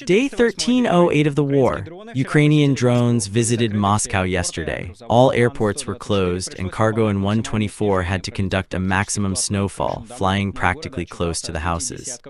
Day 1308 of the war. Ukrainian drones visited Moscow yesterday. All airports were closed, and cargo in 124 had to conduct a maximum snowfall, flying practically close to the houses.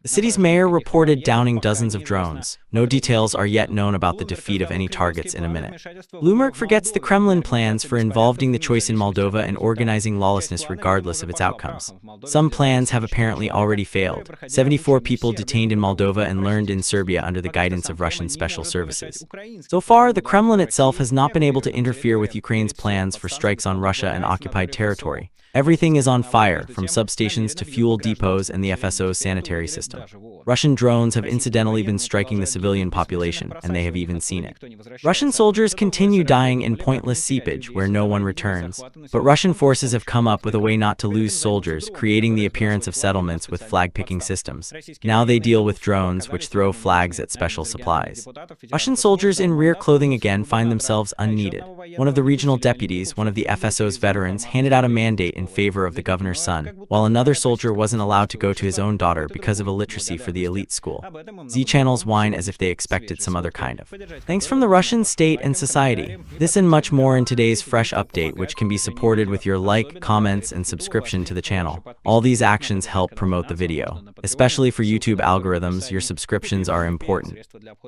The city's mayor reported downing dozens of drones. No details are yet known about the defeat of any targets in a minute. Bloomberg forgets the Kremlin plans for involving the choice in Moldova and organizing lawlessness regardless of its outcomes. Some plans have apparently already failed. 74 people detained in Moldova and learned in Serbia under the guidance of Russian special services. So far, the Kremlin itself has not been able to interfere with Ukraine's plans for strikes on Russia and occupied territory. Everything is on fire, from substations to fuel depots and the FSO's sanitary system. Russian drones have incidentally been striking the civilian population, and they have even seen it. Russian soldiers continue dying in pointless seepage where no one returns, but Russian forces have come up with a way not to lose soldiers, creating the appearance of settlements with flag-picking systems. Now they deal with drones, which throw flags at special supplies. Russian soldiers in rear clothing again find themselves unneeded. One of the regional deputies, one of the FSO's veterans, handed out a mandate in favor of the governor's son, while another soldier wasn't allowed to go to his own daughter because of illiteracy for the elite school. Z channels whine as if they expected some other kind of. Thanks from the Russian state and society. This and much more in today's fresh update, which can be supported with your like, comments, and subscription to the channel. All these actions help promote the video. Especially for YouTube algorithms, your subscriptions are important.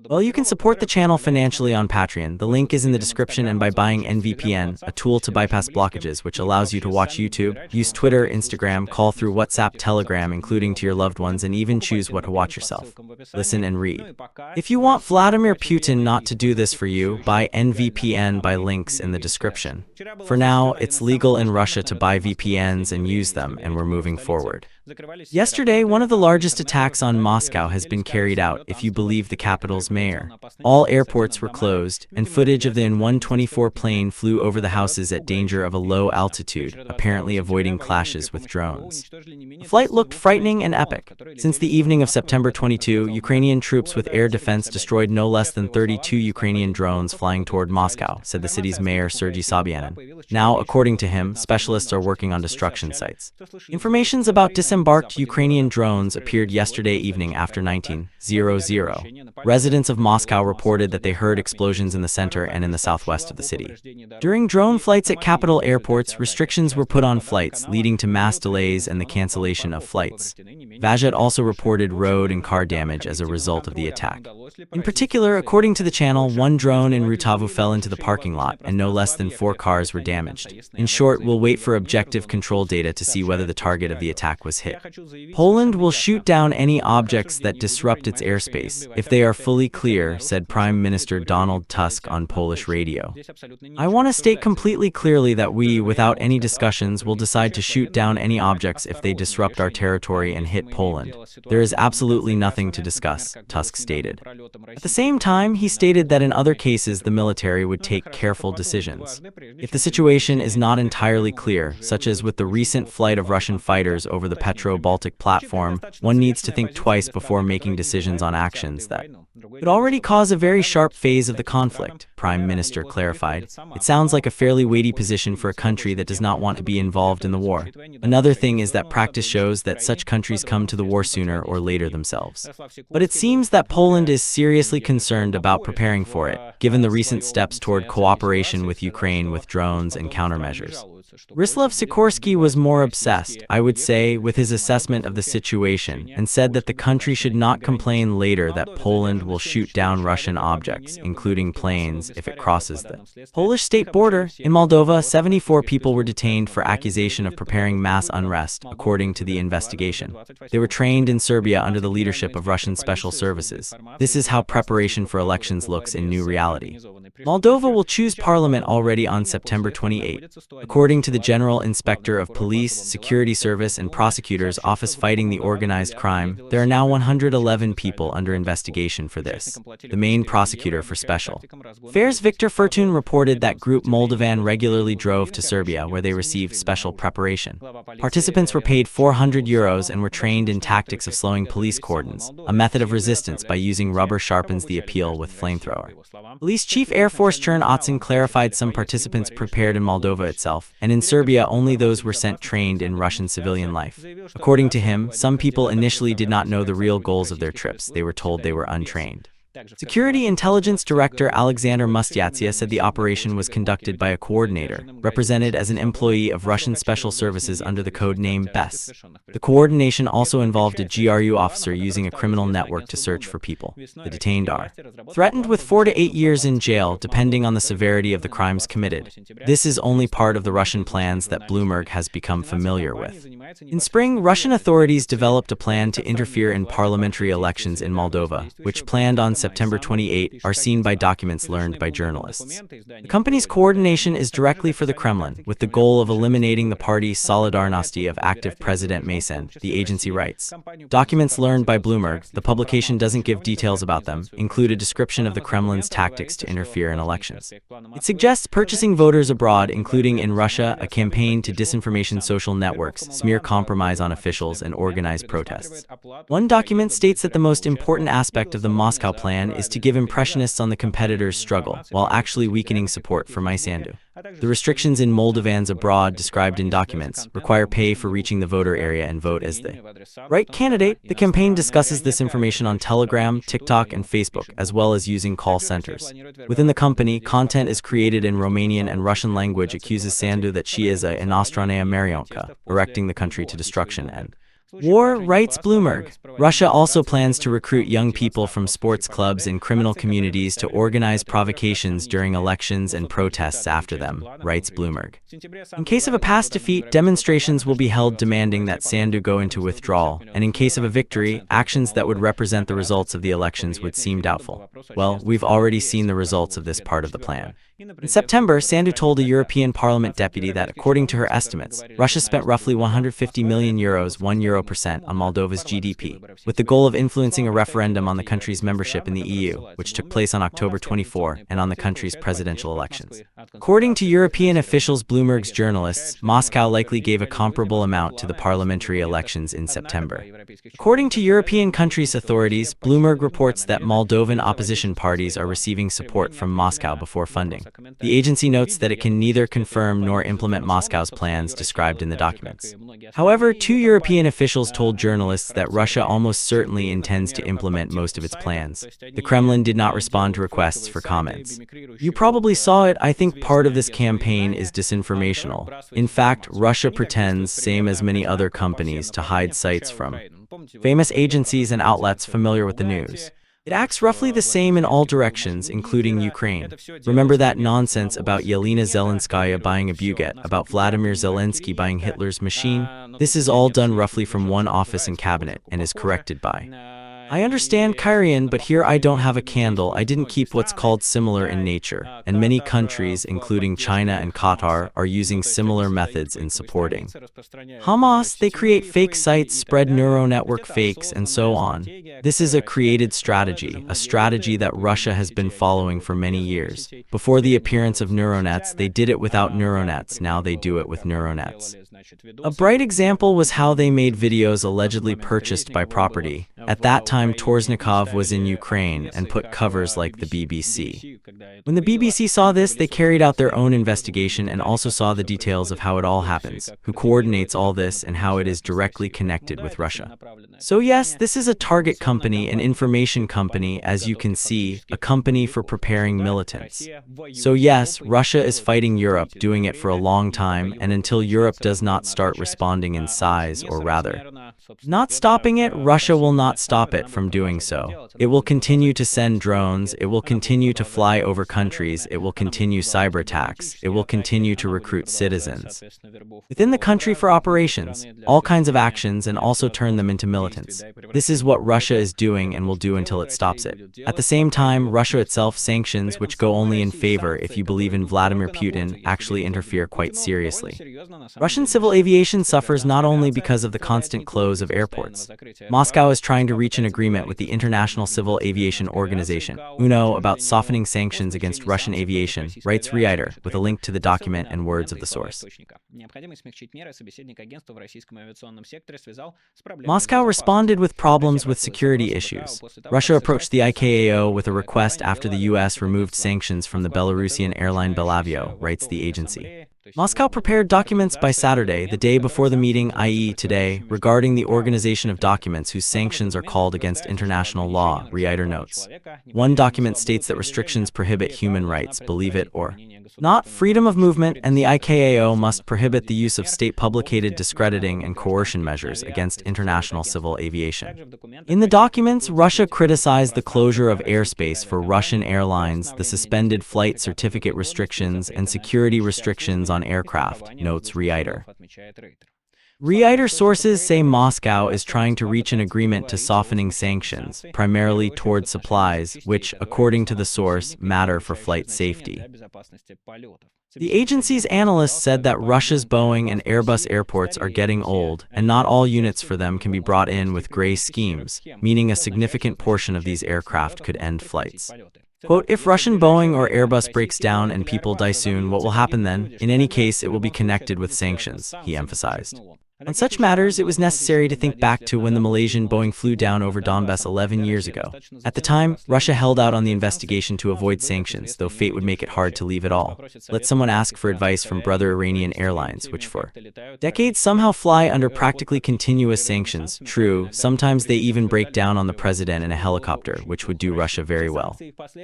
Well, you can support the channel financially on Patreon. The link is in the description, and by buying NVPN, a tool to bypass blockages which allows you to watch YouTube, use Twitter, Instagram, call through WhatsApp, Telegram, including to your loved ones, and even choose what to watch yourself. Listen and read. If you want Vladimir Putin not to do this for you, buy NVPN by links in the description. For now, it's legal in Russia to buy VPNs and use them, and we're moving forward. Yesterday, one of the largest attacks on Moscow has been carried out, if you believe the capital's mayor. All airports were closed, and footage of the An-124 plane flew over the houses at danger of a low altitude, apparently avoiding clashes with drones. The flight looked frightening and epic. Since the evening of September 22, Ukrainian troops with air defense destroyed no less than 32 Ukrainian drones flying toward Moscow, said the city's mayor Sergei Sobyanin. Now, according to him, specialists are working on destruction sites. Informations about disembarked Ukrainian drones appeared yesterday evening after 19:00. Residents of Moscow reported that they heard explosions in the center and in the southwest of the city. During drone flights at capital airports, restrictions were put on flights, leading to mass delays and the cancellation of flights. Vazhd also reported road and car damage as a result of the attack. In particular, according to the channel, one drone in Rutavu fell into the parking lot, and no less than 4 cars were damaged. In short, we'll wait for objective control data to see whether the target of the attack was hit. Poland will shoot down any objects that disrupt its airspace, if they are fully clear, said Prime Minister Donald Tusk on Polish radio. I want to state completely clearly that we, without any discussions, will decide to shoot down any objects if they disrupt our territory and hit Poland. There is absolutely nothing to discuss, Tusk stated. At the same time, he stated that in other cases the military would take careful decisions. If the situation is not entirely clear, such as with the recent flight of Russian fighters over the Petro-Baltic platform, one needs to think twice before making decisions on actions that could already cause a very sharp phase of the conflict, Prime Minister clarified. It sounds like a fairly weighty position for a country that does not want to be involved in the war. Another thing is that practice shows that such countries come to the war sooner or later themselves. But it seems that Poland is seriously concerned about preparing for it, given the recent steps toward cooperation with Ukraine with drones and countermeasures. Ryslav Sikorsky was more obsessed, I would say, with his assessment of the situation, and said that the country should not complain later that Poland will shoot down Russian objects, including planes, if it crosses the Polish state border. In Moldova, 74 people were detained for accusation of preparing mass unrest, according to the investigation. They were trained in Serbia under the leadership of Russian special services. This is how preparation for elections looks in new reality. Moldova will choose parliament already on September 28. According to the General Inspector of Police, Security Service, and Prosecutor's Office fighting the organized crime, there are now 111 people under investigation for this. The main prosecutor for special affairs, Victor Furtun, reported that Group Moldovan regularly drove to Serbia, where they received special preparation. Participants were paid €400 and were trained in tactics of slowing police cordons, a method of resistance by using rubber sharpens the appeal with flamethrower. Police Chief Air Force Chern Otson clarified some participants prepared in Moldova itself, and in Serbia only those were sent trained in Russian civilian life. According to him, some people initially did not know the real goals of their trips. They were told they were untrained. Security Intelligence Director Alexander Mustyatsia said the operation was conducted by a coordinator, represented as an employee of Russian Special Services under the code name BES. The coordination also involved a GRU officer using a criminal network to search for people. The detained are threatened with 4 to 8 years in jail, depending on the severity of the crimes committed. This is only part of the Russian plans that Bloomberg has become familiar with. In spring, Russian authorities developed a plan to interfere in parliamentary elections in Moldova, which planned on September 28, are seen by documents learned by journalists. The company's coordination is directly for the Kremlin, with the goal of eliminating the party's Solidarnosti of active President Mason, the agency writes. Documents learned by Bloomberg, the publication doesn't give details about them, include a description of the Kremlin's tactics to interfere in elections. It suggests purchasing voters abroad, including in Russia, a campaign to disinformation social networks, smear compromise on officials, and organize protests. One document states that the most important aspect of the Moscow plan is to give impressionists on the competitors' struggle, while actually weakening support for Sandu. The restrictions in Moldovans abroad described in documents require pay for reaching the voter area and vote as the right candidate. The campaign discusses this information on Telegram, TikTok, and Facebook, as well as using call centers. Within the company, content is created in Romanian and Russian language accuses Sandu that she is a Inostranea Marionka, erecting the country to destruction and war, writes Bloomberg. Russia also plans to recruit young people from sports clubs and criminal communities to organize provocations during elections and protests after them, writes Bloomberg. In case of a past defeat, demonstrations will be held demanding that Sandu go into withdrawal, and in case of a victory, actions that would represent the results of the elections would seem doubtful. Well, we've already seen the results of this part of the plan. In September, Sandu told a European Parliament deputy that, according to her estimates, Russia spent roughly €150 million, €1% on Moldova's GDP, with the goal of influencing a referendum on the country's membership in the EU, which took place on October 24, and on the country's presidential elections. According to European officials, Bloomberg's journalists, Moscow likely gave a comparable amount to the parliamentary elections in September. According to European countries' authorities, Bloomberg reports that Moldovan opposition parties are receiving support from Moscow before funding. The agency notes that it can neither confirm nor implement Moscow's plans described in the documents. However, 2 European officials told journalists that Russia almost certainly intends to implement most of its plans. The Kremlin did not respond to requests for comments. You probably saw it. I think part of this campaign is disinformational. In fact, Russia pretends, same as many other companies, to hide sites from famous agencies and outlets familiar with the news. It acts roughly the same in all directions, including Ukraine. Remember that nonsense about Yelena Zelenskaya buying a Buget, about Vladimir Zelensky buying Hitler's machine? This is all done roughly from one office and cabinet, and is corrected by. I understand Kyrian, but here I don't have a candle. I didn't keep what's called similar in nature, and many countries, including China and Qatar, are using similar methods in supporting Hamas. They create fake sites, spread neural network fakes, and so on. This is a created strategy, a strategy that Russia has been following for many years. Before the appearance of neuronets, they did it without neuronets. Now they do it with neuronets. A bright example was how they made videos allegedly purchased by property. At that time, Torzhnikov was in Ukraine and put covers like the BBC. When the BBC saw this, they carried out their own investigation and also saw the details of how it all happens, who coordinates all this, and how it is directly connected with Russia. So yes, this is a target company, an information company, as you can see, a company for preparing militants. So yes, Russia is fighting Europe, doing it for a long time, and until Europe does not start responding in size, or rather, not stopping it, Russia will not stop it from doing so. It will continue to send drones, it will continue to fly over countries, it will continue cyber attacks, it will continue to recruit citizens within the country for operations, all kinds of actions, and also turn them into militants. This is what Russia is doing and will do until it stops it. At the same time, Russia itself, sanctions, which go only in favor if you believe in Vladimir Putin, actually interfere quite seriously. Russian civil aviation suffers not only because of the constant close of airports. Moscow is trying to reach an agreement with the International Civil Aviation Organization, UNO, about softening sanctions against Russian aviation, writes Reiter, with a link to the document and words of the source. Moscow responded with problems with security issues. Russia approached the ICAO with a request after the US removed sanctions from the Belarusian airline Belavio, writes the agency. Moscow prepared documents by Saturday, the day before the meeting, i.e. today, regarding the organization of documents whose sanctions are called against international law, Reiter notes. One document states that restrictions prohibit human rights, believe it or not, freedom of movement, and the ICAO must prohibit the use of state-publicated discrediting and coercion measures against international civil aviation. In the documents, Russia criticized the closure of airspace for Russian airlines, the suspended flight certificate restrictions, and security restrictions on aircraft, notes Reiter. Reiter sources say Moscow is trying to reach an agreement to softening sanctions, primarily toward supplies, which, according to the source, matter for flight safety. The agency's analysts said that Russia's Boeing and Airbus airports are getting old, and not all units for them can be brought in with gray schemes, meaning a significant portion of these aircraft could end flights. Quote, if Russian Boeing or Airbus breaks down and people die soon, what will happen then? In any case, it will be connected with sanctions, he emphasized. On such matters, it was necessary to think back to when the Malaysian Boeing flew down over Donbass 11 years ago. At the time, Russia held out on the investigation to avoid sanctions, though fate would make it hard to leave it all. Let someone ask for advice from brother Iranian airlines, which for decades somehow fly under practically continuous sanctions. True, sometimes they even break down on the president in a helicopter, which would do Russia very well.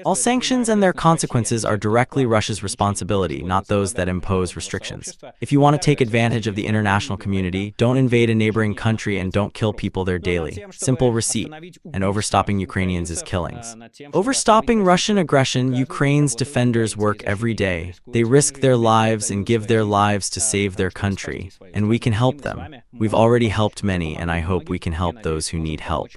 All sanctions and their consequences are directly Russia's responsibility, not those that impose restrictions. If you want to take advantage of the international community, don't invade a neighboring country and don't kill people there daily. Simple receipt. And overstopping Ukrainians is killings. Overstopping Russian aggression, Ukraine's defenders work every day. They risk their lives and give their lives to save their country. And we can help them. We've already helped many, and I hope we can help those who need help.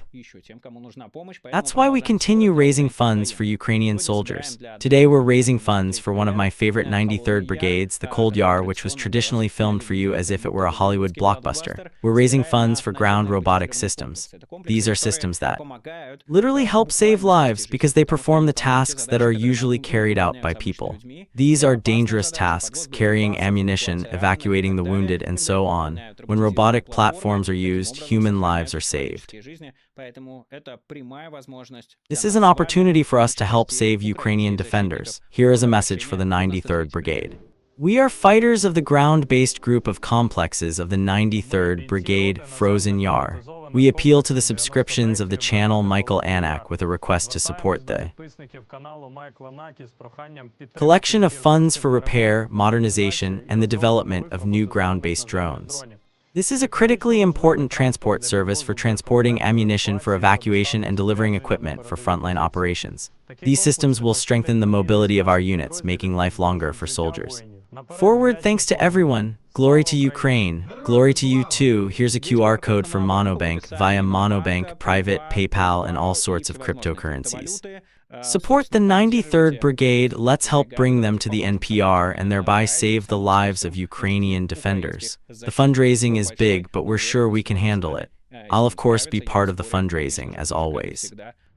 That's why we continue raising funds for Ukrainian soldiers. Today we're raising funds for one of my favorite 93rd Brigades, the Cold Yar, which was traditionally filmed for you as if it were a Hollywood blockbuster. We're raising funds for ground robotic systems. These are systems that literally help save lives because they perform the tasks that are usually carried out by people. These are dangerous tasks, carrying ammunition, evacuating the wounded, and so on. When robotic platforms are used, human lives are saved. This is an opportunity for us to help save Ukrainian defenders. Here is a message for the 93rd Brigade. We are fighters of the ground-based group of complexes of the 93rd Brigade, Frozen Yar. We appeal to the subscriptions of the channel Michael Anak with a request to support the collection of funds for repair, modernization, and the development of new ground-based drones. This is a critically important transport service for transporting ammunition for evacuation and delivering equipment for frontline operations. These systems will strengthen the mobility of our units, making life longer for soldiers. Forward, thanks to everyone. Glory to Ukraine. Glory to you too. Here's a QR code for Monobank via Monobank, private, PayPal, and all sorts of cryptocurrencies. Support the 93rd Brigade. Let's help bring them to the NPR and thereby save the lives of Ukrainian defenders. The fundraising is big, but we're sure we can handle it. I'll of course be part of the fundraising, as always.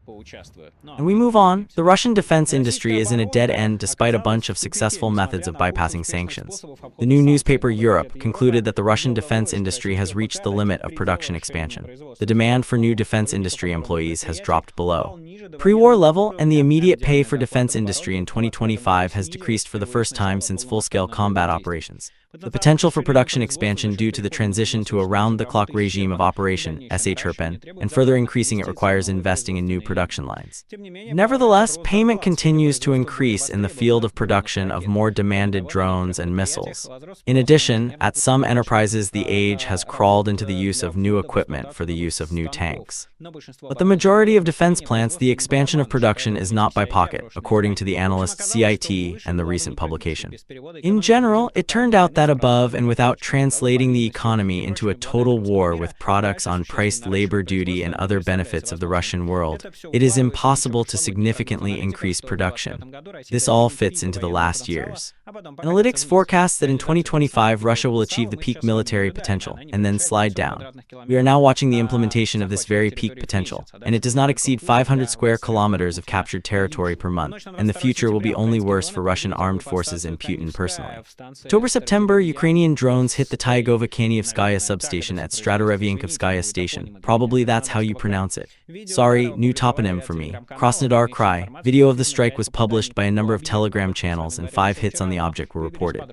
And we move on. The Russian defense industry is in a dead end despite a bunch of successful methods of bypassing sanctions. The new newspaper Europe concluded that the Russian defense industry has reached the limit of production expansion. The demand for new defense industry employees has dropped below pre-war level, and the immediate pay for defense industry in 2025 has decreased for the first time since full-scale combat operations. The potential for production expansion due to the transition to a round-the-clock regime of operation, SHRPN, and further increasing it requires investing in new production lines. Nevertheless, payment continues to increase in the field of production of more demanded drones and missiles. In addition, at some enterprises the age has crawled into the use of new equipment for the use of new tanks. But the majority of defense plants, the expansion of production is not by pocket, according to the analyst CIT and the recent publication. In general, it turned out that above and without translating the economy into a total war with products on priced labor duty and other benefits of the Russian world, it is impossible to significantly increase production. This all fits into the last years. Analytics forecasts that in 2025 Russia will achieve the peak military potential and then slide down. We are now watching the implementation of this very peak potential, and it does not exceed 500 square kilometers of captured territory per month, and the future will be only worse for Russian armed forces and Putin personally. October-September September, Ukrainian drones hit the Tyagova-Kanievskaya substation at Stratorevienkovskaya station. Probably that's how you pronounce it. Sorry, new toponym for me. Krasnodar Krai. Video of the strike was published by a number of Telegram channels and 5 hits on the object were reported.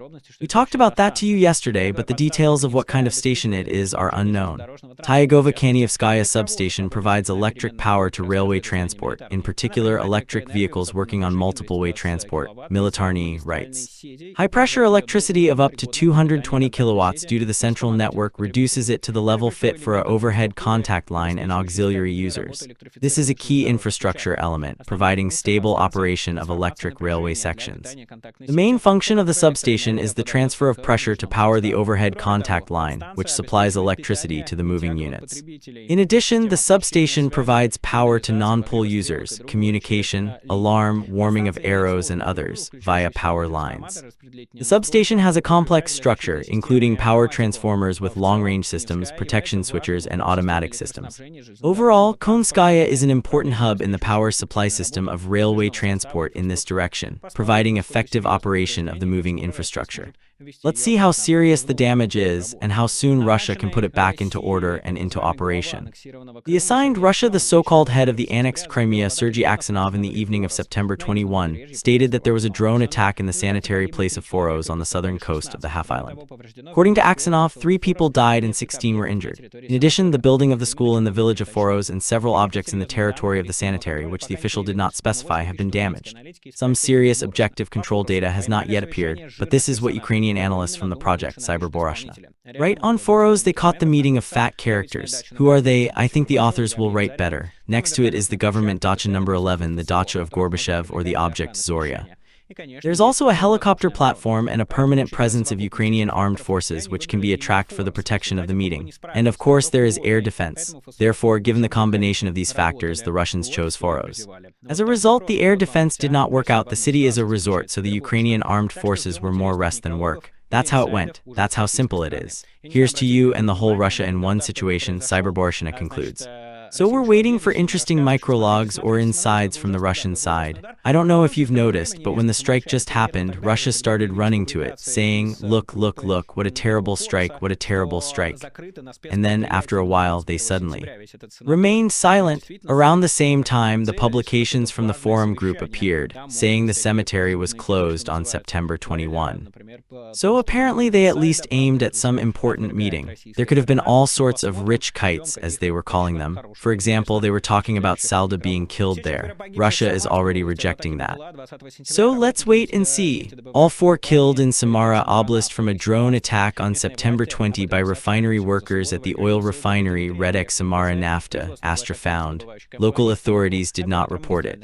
We talked about that to you yesterday, but the details of what kind of station it is are unknown. Tyagova-Kanievskaya substation provides electric power to railway transport, in particular electric vehicles working on multiple-way transport, Militarny writes. High-pressure electricity of up to 220 kilowatts due to the central network reduces it to the level fit for an overhead contact line and auxiliary users. This is a key infrastructure element, providing stable operation of electric railway sections. The main function of the substation is the transfer of pressure to power the overhead contact line, which supplies electricity to the moving units. In addition, the substation provides power to non-pole users, communication, alarm, warming of arrows and others, via power lines. The substation has a complex structure, including power transformers with long-range systems, protection switchers, and automatic systems. Overall, Konskaya is an important hub in the power supply system of railway transport in this direction, providing effective operation of the moving infrastructure. Let's see how serious the damage is and how soon Russia can put it back into order and into operation. The assigned Russia, the so-called head of the annexed Crimea, Sergei Aksanov, in the evening of September 21, stated that there was a drone attack in the sanitary place of Foros on the southern coast of the half-island. According to Aksanov, 3 people died and 16 were injured. In addition, the building of the school in the village of Foros and several objects in the territory of the sanitary, which the official did not specify, have been damaged. Some serious objective control data has not yet appeared, but this is what Ukrainian analysts from the project Cyberborashna write on Foros. They caught the meeting of fat characters. Who are they? I think the authors will write better. Next to it is the government dacha number 11, the dacha of Gorbachev, or the object Zorya. There's also a helicopter platform and a permanent presence of Ukrainian armed forces which can be attracted for the protection of the meeting. And of course there is air defense. Therefore, given the combination of these factors, the Russians chose Foros. As a result, the air defense did not work out. The city is a resort, so the Ukrainian armed forces were more rest than work. That's how it went. That's how simple it is. Here's to you and the whole Russia in one situation, Cyberborashna concludes. So we're waiting for interesting micrologs or insides from the Russian side. I don't know if you've noticed, but when the strike just happened, Russia started running to it, saying, look, look, look, what a terrible strike, what a terrible strike. And then, after a while, they suddenly remained silent. Around the same time, the publications from the forum group appeared, saying the cemetery was closed on September 21. So apparently they at least aimed at some important meeting. There could have been all sorts of rich kites, as they were calling them. For example, they were talking about Salda being killed there. Russia is already rejecting that. So let's wait and see. All 4 killed in Samara Oblast from a drone attack on September 20 by refinery workers at the oil refinery Redek Samara Nafta, Astra found. Local authorities did not report it.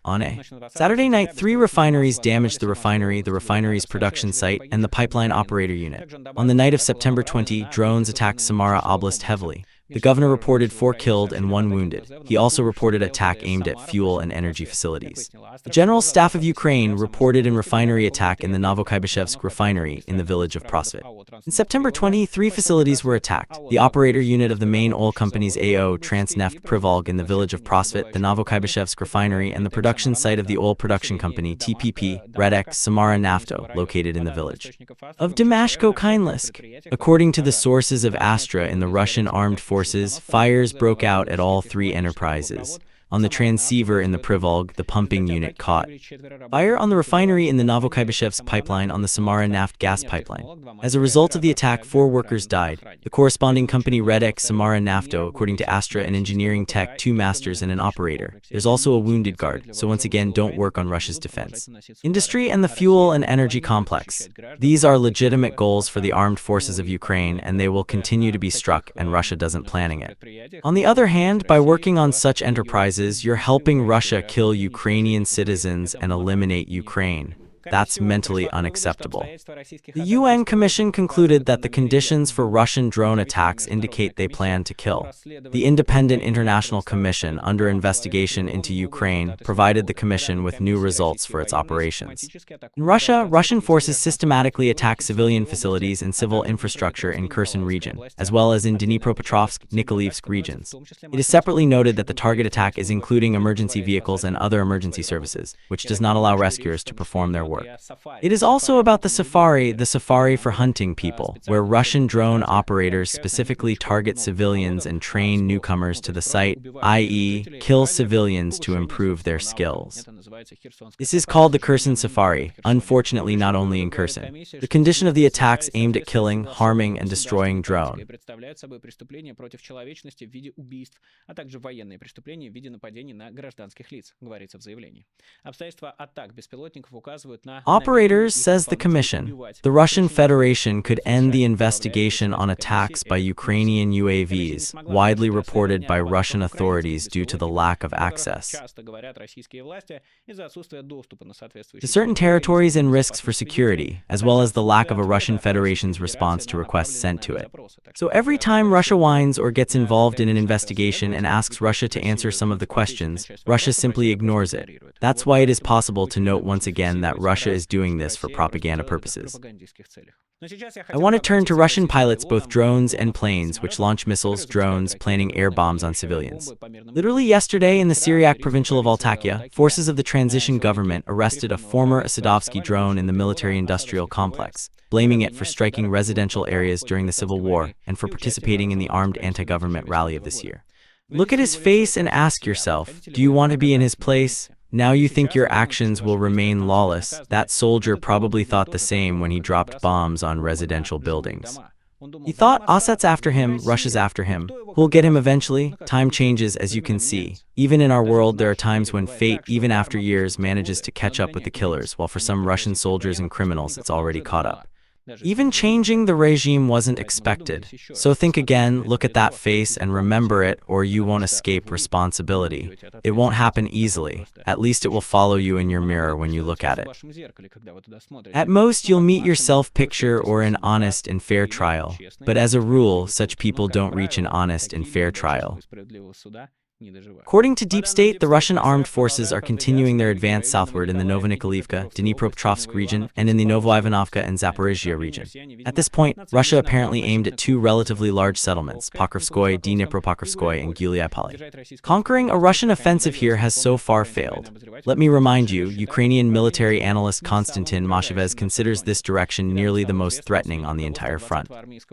On a Saturday night, 3 refineries damaged the refinery's production site, and the pipeline operator unit. On the night of September 20, drones attacked Samara Oblast heavily. The governor reported 4 killed and 1 wounded. He also reported attack aimed at fuel and energy facilities. The General Staff of Ukraine reported a refinery attack in the Novokybyshevsk refinery in the village of Prosvit. In September 20, 3 facilities were attacked. The operator unit of the main oil company's AO Transneft Privolg in the village of Prosvit, the Novokybyshevsk refinery, and the production site of the oil production company TPP, Redek, Samara Nafto, located in the village of Damashko-Kynlisk. According to the sources of Astra in the Russian armed forces, fires broke out at all 3 enterprises. On the transceiver in the Privolg, the pumping unit caught fire on the refinery in the Novokybyshevsk pipeline on the Samara Naft gas pipeline. As a result of the attack, 4 workers died. The corresponding company Redek Samara Nafto, according to Astra, an engineering tech, 2 masters, and an operator. There's also a wounded guard, so once again, don't work on Russia's defense. Industry and the fuel and energy complex. These are legitimate goals for the armed forces of Ukraine, and they will continue to be struck, and Russia doesn't planning it. On the other hand, by working on such enterprises, you're helping Russia kill Ukrainian citizens and eliminate Ukraine. That's mentally unacceptable. The UN Commission concluded that the conditions for Russian drone attacks indicate they plan to kill. The Independent International Commission, under investigation into Ukraine, provided the Commission with new results for its operations. In Russia, Russian forces systematically attack civilian facilities and civil infrastructure in Kherson region, as well as in Dnipropetrovsk, Nikolaevsk regions. It is separately noted that the target attack is including emergency vehicles and other emergency services, which does not allow rescuers to perform their work. network. It is also about the safari for hunting people, where Russian drone operators specifically target civilians and train newcomers to the site, i.e., kill civilians to improve their skills. This is called the Kherson Safari, unfortunately not only in Kherson. The condition of the attacks aimed at killing, harming, and destroying drone. Operators, says the commission, the Russian Federation could end the investigation on attacks by Ukrainian UAVs, widely reported by Russian authorities due to the lack of access to certain territories and risks for security, as well as the lack of a Russian Federation's response to requests sent to it. So every time Russia whines or gets involved in an investigation and asks Russia to answer some of the questions, Russia simply ignores it. That's why it is possible to note once again that Russia is doing this for propaganda purposes. I want to turn to Russian pilots, both drones and planes, which launch missiles, drones, planning air bombs on civilians. Literally yesterday in the Syriac provincial of Latakia, forces of the transition government arrested a former Asadovsky drone in the military-industrial complex, blaming it for striking residential areas during the civil war and for participating in the armed anti-government rally of this year. Look at his face and ask yourself, do you want to be in his place? Now you think your actions will remain lawless. That soldier probably thought the same when he dropped bombs on residential buildings. He thought, Assad's after him, Russia's after him. Who'll get him eventually? Time changes, as you can see. Even in our world, there are times when fate, even after years, manages to catch up with the killers, while for some Russian soldiers and criminals, it's already caught up. Even changing the regime wasn't expected. So think again, look at that face and remember it, or you won't escape responsibility. It won't happen easily. At least it will follow you in your mirror when you look at it. At most, you'll meet your self-picture or an honest and fair trial. But as a rule, such people don't reach an honest and fair trial. According to Deep State, the Russian armed forces are continuing their advance southward in the Novonikolayevka, Dnipropetrovsk region, and in the Novoivanovka and Zaporizhia region. At this point, Russia apparently aimed at two relatively large settlements, Pokrovskoye, Dnipropetrovskoye, and Guliapoli. Conquering a Russian offensive here has so far failed. Let me remind you, Ukrainian military analyst Konstantin Mashevez considers this direction nearly the most threatening on the entire front.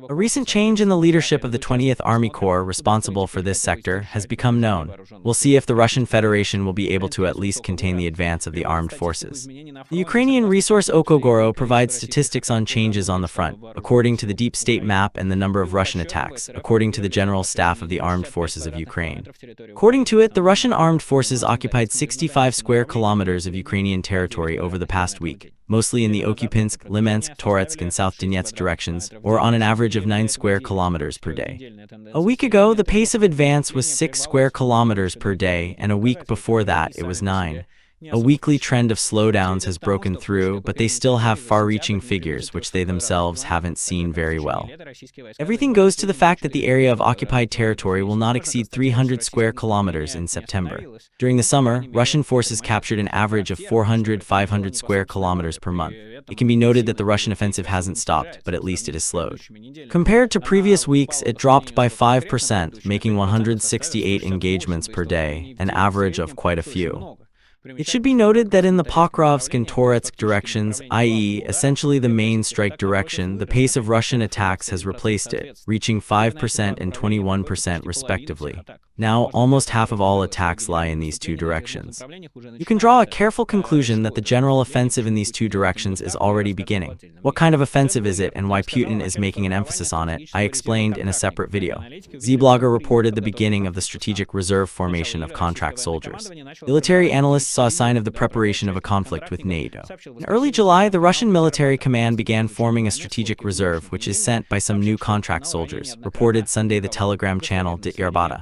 A recent change in the leadership of the 20th Army Corps responsible for this sector has become known. We'll see if the Russian Federation will be able to at least contain the advance of the armed forces. The Ukrainian resource Okogoro provides statistics on changes on the front, according to the Deep State map and the number of Russian attacks, according to the General Staff of the Armed Forces of Ukraine. According to it, the Russian armed forces occupied 65 square kilometers of Ukrainian territory over the past week, mostly in the Okupinsk, Limensk, Toretsk, and South Donetsk directions, or on an average of 9 square kilometers per day. A week ago, the pace of advance was 6 square kilometers per day, and a week before that, it was 9. A weekly trend of slowdowns has broken through, but they still have far-reaching figures which they themselves haven't seen very well. Everything goes to the fact that the area of occupied territory will not exceed 300 square kilometers in September. During the summer, Russian forces captured an average of 400-500 square kilometers per month. It can be noted that the Russian offensive hasn't stopped, but at least it is slowed. Compared to previous weeks, it dropped by 5%, making 168 engagements per day, an average of quite a few. It should be noted that in the Pokrovsk and Toretsk directions, i.e., essentially the main strike direction, the pace of Russian attacks has replaced it, reaching 5% and 21% respectively. Now, almost half of all attacks lie in these two directions. You can draw a careful conclusion that the general offensive in these two directions is already beginning. What kind of offensive is it and why Putin is making an emphasis on it, I explained in a separate video. Z-Blogger reported the beginning of the strategic reserve formation of contract soldiers. Military analysts saw a sign of the preparation of a conflict with NATO. In early July, the Russian military command began forming a strategic reserve, which is sent by some new contract soldiers, reported Sunday the Telegram channel Dit Yerbata.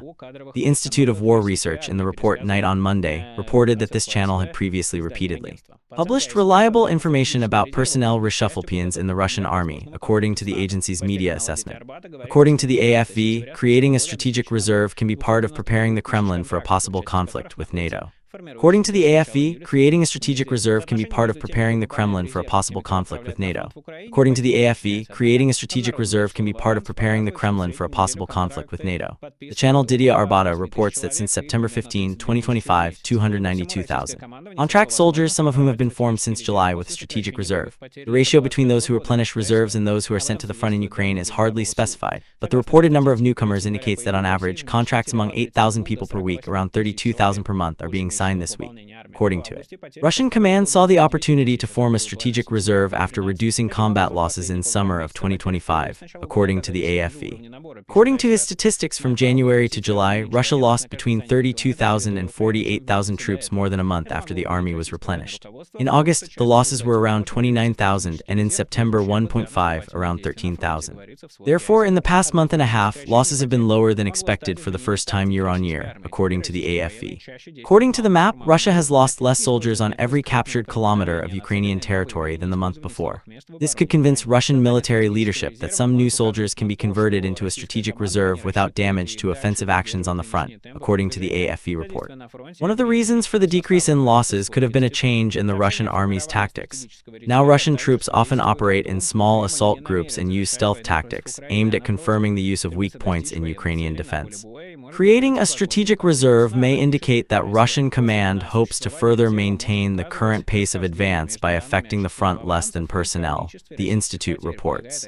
The Institute of War Research, in the report Night on Monday, reported that this channel had previously repeatedly published reliable information about personnel reshuffle in the Russian army, according to the agency's media assessment. According to the AFV, creating a strategic reserve can be part of preparing the Kremlin for a possible conflict with NATO. According to the AFV, creating a strategic reserve can be part of preparing the Kremlin for a possible conflict with NATO. According to the AFV, creating a strategic reserve can be part of preparing the Kremlin for a possible conflict with NATO. The channel Didia Arbata reports that since September 15, 2025, 292,000 on-track soldiers, some of whom have been formed since July with a strategic reserve. The ratio between those who replenish reserves and those who are sent to the front in Ukraine is hardly specified, but the reported number of newcomers indicates that on average, contracts among 8,000 people per week, around 32,000 per month, are being signed this week. According to it, Russian command saw the opportunity to form a strategic reserve after reducing combat losses in summer of 2025, according to the AFV. According to his statistics from January to July, Russia lost between 32,000 and 48,000 troops more than a month after the army was replenished. In August, the losses were around 29,000, and in September 1.5, around 13,000. Therefore, in the past month and a half, losses have been lower than expected for the first time year-on-year, according to the AFV. According to the map, Russia has lost less soldiers on every captured kilometer of Ukrainian territory than the month before. This could convince Russian military leadership that some new soldiers can be converted into a strategic reserve without damage to offensive actions on the front, according to the AFV report. One of the reasons for the decrease in losses could have been a change in the Russian army's tactics. Now Russian troops often operate in small assault groups and use stealth tactics, aimed at confirming the use of weak points in Ukrainian defense. Creating a strategic reserve may indicate that Russian command hopes to further maintain the current pace of advance by affecting the front less than personnel, the Institute reports.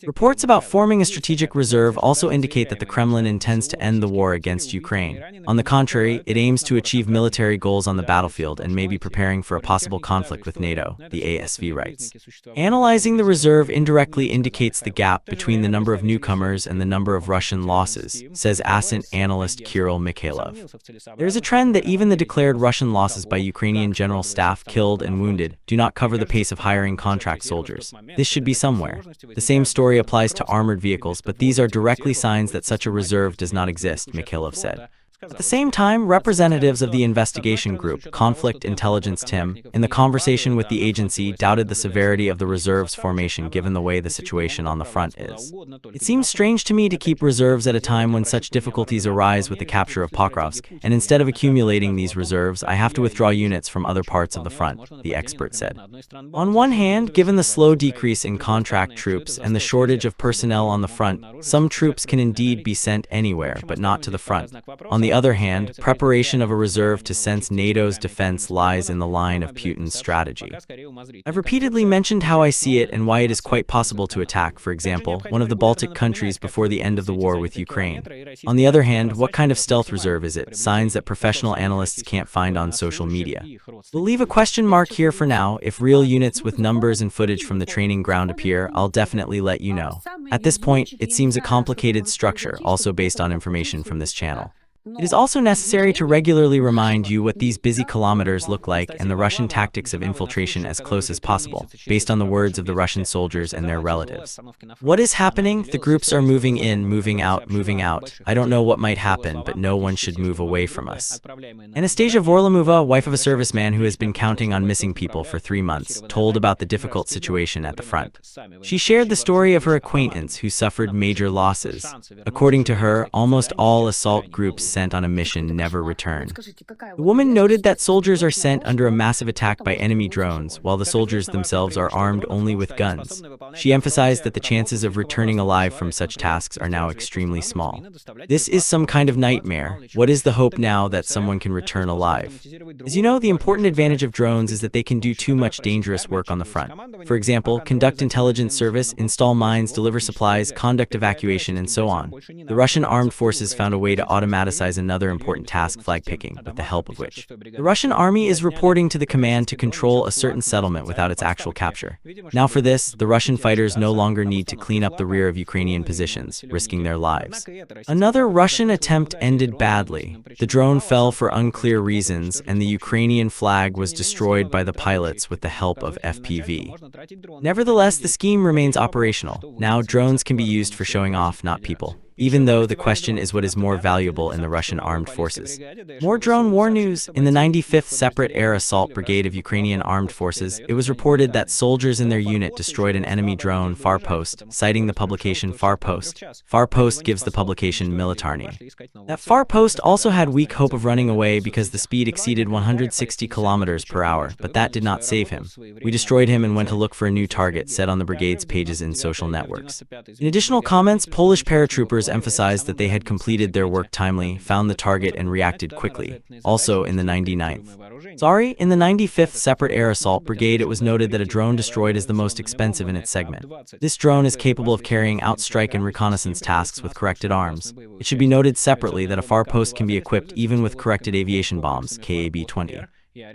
Reports about forming a strategic reserve also indicate that the Kremlin intends to end the war against Ukraine. On the contrary, it aims to achieve military goals on the battlefield and may be preparing for a possible conflict with NATO, the ASV writes. Analyzing the reserve indirectly indicates the gap between the number of newcomers and the number of Russian losses, says ASINT analyst Kirill Mikhailov. There is a trend that even the declared Russian losses by Ukrainian general staff killed and wounded do not cover the pace of hiring contract soldiers. This should be somewhere. The same story applies to armored vehicles, but these are directly signs that such a reserve does not exist, Mikhailov said. At the same time, representatives of the investigation group, Conflict Intelligence Team, in the conversation with the agency doubted the severity of the reserve's formation given the way the situation on the front is. It seems strange to me to keep reserves at a time when such difficulties arise with the capture of Pokrovsk, and instead of accumulating these reserves, I have to withdraw units from other parts of the front, the expert said. On one hand, given the slow decrease in contract troops and the shortage of personnel on the front, some troops can indeed be sent anywhere, but not to the front. On the other hand, preparation of a reserve to sense NATO's defense lies in the line of Putin's strategy. I've repeatedly mentioned how I see it and why it is quite possible to attack, for example, one of the Baltic countries before the end of the war with Ukraine. On the other hand, what kind of stealth reserve is it? Signs that professional analysts can't find on social media. We'll leave a question mark here for now. If real units with numbers and footage from the training ground appear, I'll definitely let you know. At this point, it seems a complicated structure, also based on information from this channel. It is also necessary to regularly remind you what these busy kilometers look like and the Russian tactics of infiltration as close as possible, based on the words of the Russian soldiers and their relatives. What is happening? The groups are moving in, moving out, moving out. I don't know what might happen, but no one should move away from us. Anastasia Vorlamova, wife of a serviceman who has been counting on missing people for 3 months, told about the difficult situation at the front. She shared the story of her acquaintance who suffered major losses. According to her, almost all assault groups sent on a mission never return. The woman noted that soldiers are sent under a massive attack by enemy drones, while the soldiers themselves are armed only with guns. She emphasized that the chances of returning alive from such tasks are now extremely small. This is some kind of nightmare. What is the hope now that someone can return alive? As you know, the important advantage of drones is that they can do too much dangerous work on the front. For example, conduct intelligence service, install mines, deliver supplies, conduct evacuation, and so on. The Russian armed forces found a way to automatize another important task, flag picking, with the help of which the Russian army is reporting to the command to control a certain settlement without its actual capture. Now for this, the Russian fighters no longer need to clean up the rear of Ukrainian positions, risking their lives. Another Russian attempt ended badly. The drone fell for unclear reasons, and the Ukrainian flag was destroyed by the pilots with the help of FPV. Nevertheless, the scheme remains operational. Now drones can be used for showing off, not people. even though the question is what is more valuable in the Russian armed forces. More drone war news. In the 95th Separate Air Assault Brigade of Ukrainian Armed Forces, it was reported that soldiers in their unit destroyed an enemy drone, Forpost, citing the publication Forpost. Forpost gives the publication Militarny. That Forpost also had weak hope of running away because the speed exceeded 160 kilometers per hour, but that did not save him. We destroyed him and went to look for a new target, said on the brigade's pages in social networks. In additional comments, Polish paratroopers emphasized that they had completed their work timely, found the target, and reacted quickly. Also, in the 99th. In the 95th Separate Air Assault Brigade, it was noted that a drone destroyed is the most expensive in its segment. This drone is capable of carrying out strike and reconnaissance tasks with corrected arms. It should be noted separately that a Forpost can be equipped even with corrected aviation bombs, KAB-20.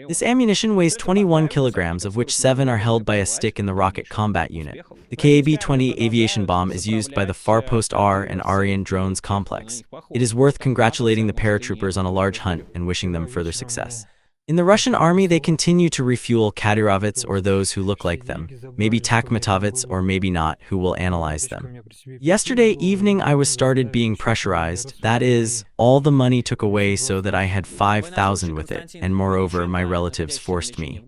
This ammunition weighs 21 kilograms, of which 7 are held by a stick in the rocket combat unit. The KAB-20 aviation bomb is used by the Forpost R and Ariane drones complex. It is worth congratulating the paratroopers on a large hunt and wishing them further success. In the Russian army, they continue to refuel Kadyrovets, or those who look like them, maybe Takhmatovets or maybe not, who will analyze them. Yesterday evening I was started being pressurized, that is, all the money took away so that I had 5,000 with it, and moreover my relatives forced me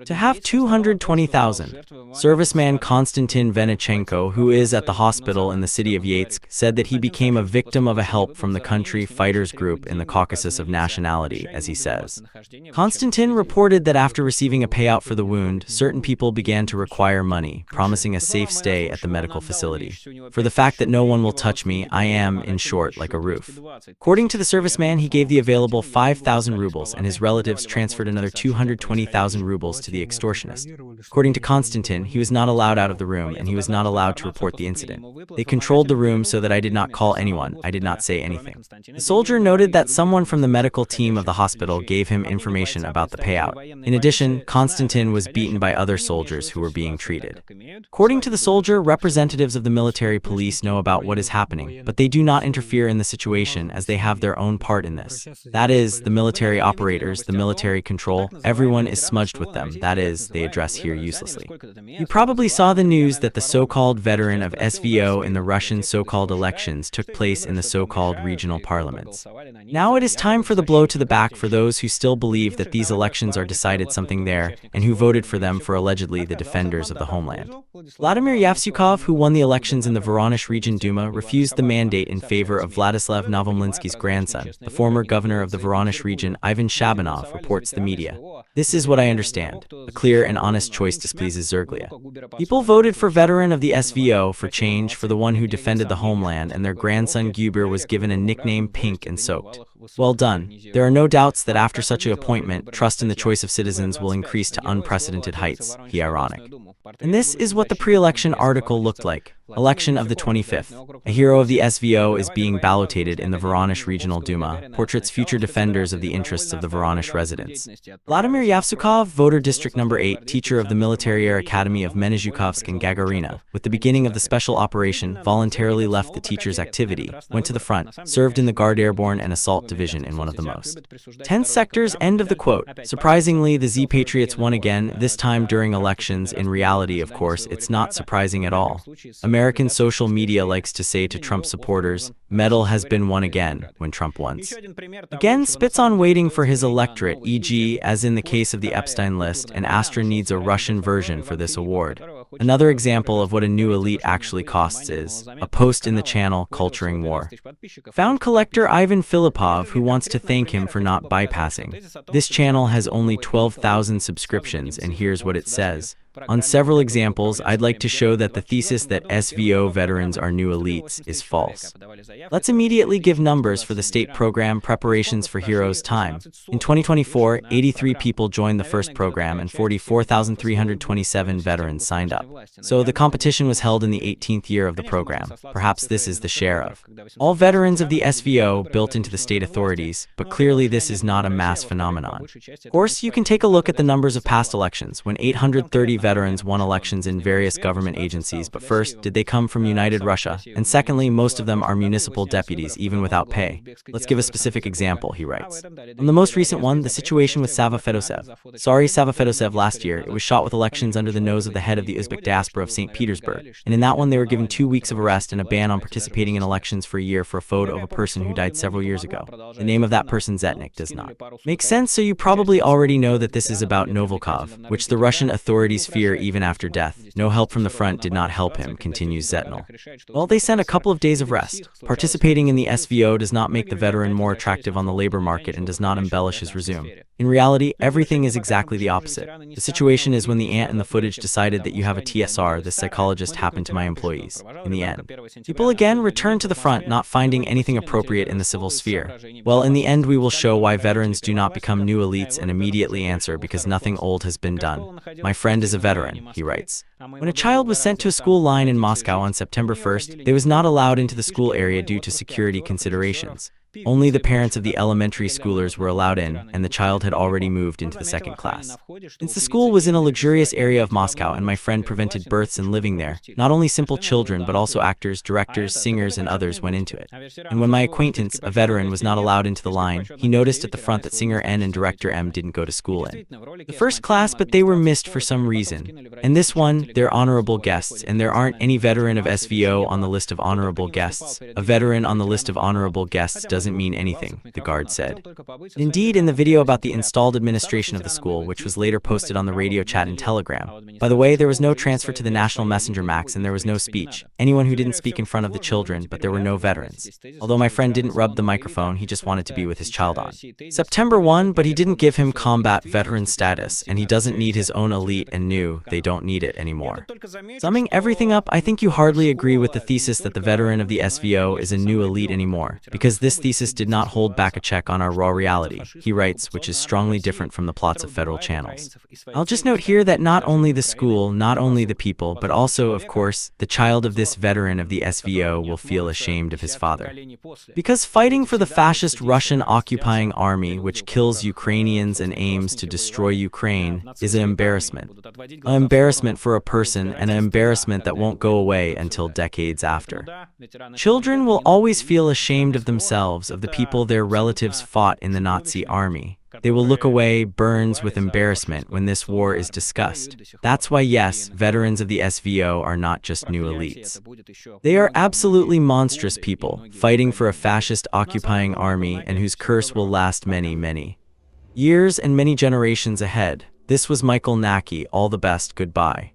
to have 220,000. Serviceman Konstantin Venichenko, who is at the hospital in the city of Yeysk, said that he became a victim of a help from the country fighters group in the Caucasus of nationality, as he says. Konstantin reported that after receiving a payout for the wound, certain people began to require money, promising a safe stay at the medical facility. For the fact that no one will touch me, I am, in short, like a roof. According to the serviceman, he gave the available 5,000 rubles, and his relatives transferred another 220,000 rubles to the extortionist. According to Konstantin, he was not allowed out of the room, and he was not allowed to report the incident. They controlled the room so that I did not call anyone, I did not say anything. The soldier noted that someone from the medical team of the hospital gave him information about the payout. In addition, Konstantin was beaten by other soldiers who were being treated. According to the soldier, representatives of the military police know about what is happening, but they do not interfere in the situation as they have their own part in this. That is, the military operators, the military control, everyone is smudged with them, that is, they address here uselessly. You probably saw the news that the so-called veteran of SVO in the Russian so-called elections took place in the so-called regional parliaments. Now it is time for the blow to the back for those who still believe that these elections are decided something there, and who voted for them for allegedly the defenders of the homeland. Vladimir Yavsukov, who won the elections in the Voronezh Region Duma, refused the mandate in favor of Vladislav Novomlinsky's grandson, the former governor of the Voronezh region, Ivan Shabanov, reports the media. This is what I understand. A clear and honest choice displeases Zerglia. People voted for veteran of the SVO for change, for the one who defended the homeland, and their grandson Guber was given a nickname Pink and Soaked. Well done. There are no doubts that after such an appointment, trust in the choice of citizens will increase to unprecedented heights, he ironic. And this is what the pre-election article looked like. Election of the 25th. A hero of the SVO is being ballotated in the Voronezh Regional Duma, portraits future defenders of the interests of the Voronezh residents. Vladimir Yavsukov, voter district number 8, teacher of the Military Air Academy of Menezhukovsk and Gagarina, with the beginning of the special operation, voluntarily left the teacher's activity, went to the front, served in the Guard Airborne and Assault Division in one of the most tense sectors, end of the quote. Surprisingly, the Z Patriots won again, this time during elections. In reality, of course, it's not surprising at all. American social media likes to say to Trump supporters, medal has been won again, when Trump once again spits on waiting for his electorate, e.g., as in the case of the Epstein list, and Astra needs a Russian version for this award. Another example of what a new elite actually costs is a post in the channel Culturing War. Found collector Ivan Filipov, who wants to thank him for not bypassing. This channel has only 12,000 subscriptions, and here's what it says. On several examples, I'd like to show that the thesis that SVO veterans are new elites is false. Let's immediately give numbers for the state program Preparations for Heroes Time. In 2024, 83 people joined the first program and 44,327 veterans signed up. So the competition was held in the 18th year of the program. Perhaps this is the share of all veterans of the SVO built into the state authorities, but clearly this is not a mass phenomenon. Of course, you can take a look at the numbers of past elections, when 830 veterans won elections in various government agencies, but first, did they come from United Russia? And secondly, most of them are municipal deputies, even without pay. Let's give a specific example, he writes. On the most recent one, the situation with Sava Fedosev. Sorry, Sava Fedosev last year, it was shot with elections under the nose of the head of the Uzbek Bolshevik diaspora of St. Petersburg, and in that one they were given 2 weeks of arrest and a ban on participating in elections for a year for a photo of a person who died several years ago. The name of that person, Zetnik, does not make sense, so you probably already know that this is about Novikov, which the Russian authorities fear even after death. No help from the front did not help him, continues Zetnil. Well, they sent a couple of days of rest. Participating in the SVO does not make the veteran more attractive on the labor market and does not embellish his resume. In reality, everything is exactly the opposite. The situation is when the ant in the footage decided that you have a TSR, this psychologist happened to my employees. In the end, people again returned to the front, not finding anything appropriate in the civil sphere. Well, in the end, we will show why veterans do not become new elites and immediately answer because nothing old has been done. My friend is a veteran, he writes. When a child was sent to a school line in Moscow on September 1st, they was not allowed into the school area due to security considerations. Only the parents of the elementary schoolers were allowed in, and the child had already moved into the second class. Since the school was in a luxurious area of Moscow and my friend prevented births and living there, not only simple children but also actors, directors, singers, and others went into it. And when my acquaintance, a veteran, was not allowed into the line, he noticed at the front that singer N and director M didn't go to school in the first class, but they were missed for some reason. And this one, they're honorable guests, and there aren't any veteran of SVO on the list of honorable guests. A veteran on the list of honorable guests doesn't mean anything, the guard said. Indeed, in the video about the installed administration of the school, which was later posted on the radio chat and Telegram. By the way, there was no transfer to the National Messenger Max and there was no speech. Anyone who didn't speak in front of the children, but there were no veterans. Although my friend didn't rub the microphone, he just wanted to be with his child on September 1, but he didn't give him combat veteran status, and he doesn't need his own elite and new, they don't need it anymore. Summing everything up, I think you hardly agree with the thesis that the veteran of the SVO is a new elite anymore, because this thesis did not hold back a check on our raw reality, he writes, which is strongly different from the plots of federal channels. I'll just note here that not only the school, not only the people, but also, of course, the child of this veteran of the SVO will feel ashamed of his father. Because fighting for the fascist Russian occupying army, which kills Ukrainians and aims to destroy Ukraine, is an embarrassment. An embarrassment for a person, and an embarrassment that won't go away until decades after. Children will always feel ashamed of themselves, of the people their relatives fought in the Nazi army. They will look away, burns with embarrassment when this war is discussed. That's why, yes, veterans of the SVO are not just new elites. They are absolutely monstrous people, fighting for a fascist occupying army and whose curse will last many, many years and many generations ahead. This was Michael Nacke. All the best. Goodbye.